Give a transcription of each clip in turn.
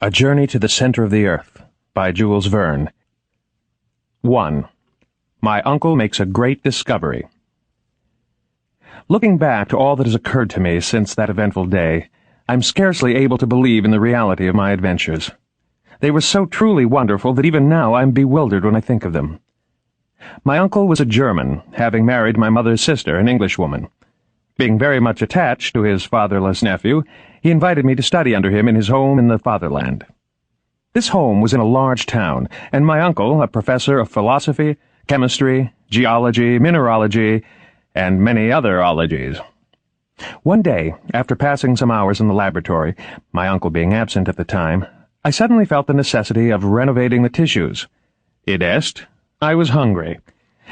A Journey to the Center of the Earth by Jules Verne. 1. My Uncle Makes a Great Discovery. Looking back to all that has occurred to me since that eventful day, I'm scarcely able to believe in the reality of my adventures. They were so truly wonderful that even now I'm bewildered when I think of them. My uncle was a German, having married my mother's sister, an Englishwoman. Being very much attached to his fatherless nephew, he invited me to study under him in his home in the fatherland. This home was in a large town, and my uncle, a professor of philosophy, chemistry, geology, mineralogy, and many other ologies. One day, after passing some hours in the laboratory, my uncle being absent at the time, I suddenly felt the necessity of renovating the tissues. Id est, I was hungry,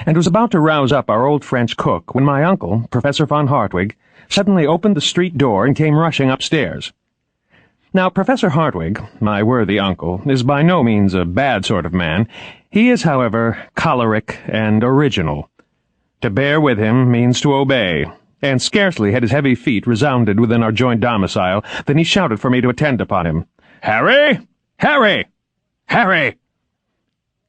and was about to rouse up our old French cook when my uncle, Professor von Hartwig, suddenly opened the street door and came rushing upstairs. Now, Professor Hartwig, my worthy uncle, is by no means a bad sort of man. He is, however, choleric and original. To bear with him means to obey, and scarcely had his heavy feet resounded within our joint domicile than he shouted for me to attend upon him. "Harry! Harry! Harry!"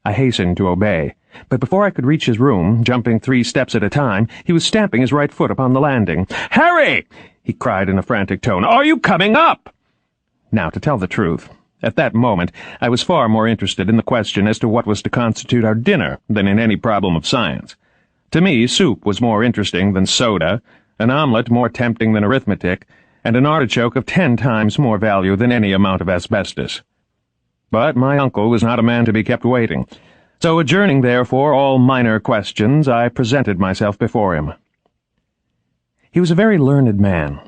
I hastened to obey, but before I could reach his room, jumping 3 steps at a time, he was stamping his right foot upon the landing. "Harry!" he cried in a frantic tone. "Are you coming up?" Now, to tell the truth, at that moment I was far more interested in the question as to what was to constitute our dinner than in any problem of science. To me, soup was more interesting than soda, an omelette more tempting than arithmetic, and an artichoke of 10 times more value than any amount of asbestos. But my uncle was not a man to be kept waiting, so adjourning therefore all minor questions, I presented myself before him. He was a very learned man.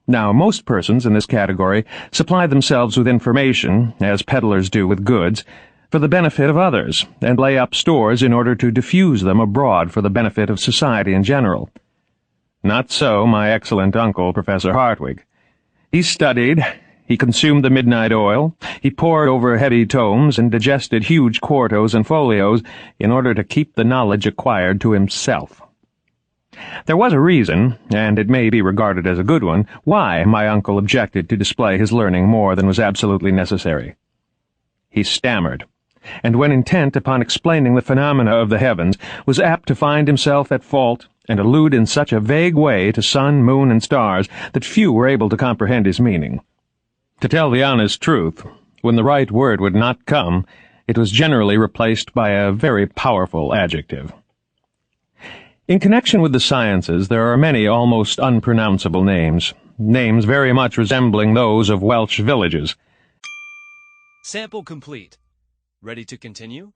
Now, most persons in this category supply themselves with information, as peddlers do with goods, for the benefit of others, and lay up stores in order to diffuse them abroad for the benefit of society in general. Not so my excellent uncle, Professor Hartwig. He studied, he consumed the midnight oil, he pored over heavy tomes and digested huge quartos and folios in order to keep the knowledge acquired to himself. There was a reason, and it may be regarded as a good one, why my uncle objected to display his learning more than was absolutely necessary. He stammered, and when intent upon explaining the phenomena of the heavens, was apt to find himself at fault and allude in such a vague way to sun, moon, and stars that few were able to comprehend his meaning. To tell the honest truth, when the right word would not come, it was generally replaced by a very powerful adjective. In connection with the sciences, there are many almost unpronounceable names very much resembling those of Welsh villages. Sample complete. Ready to continue?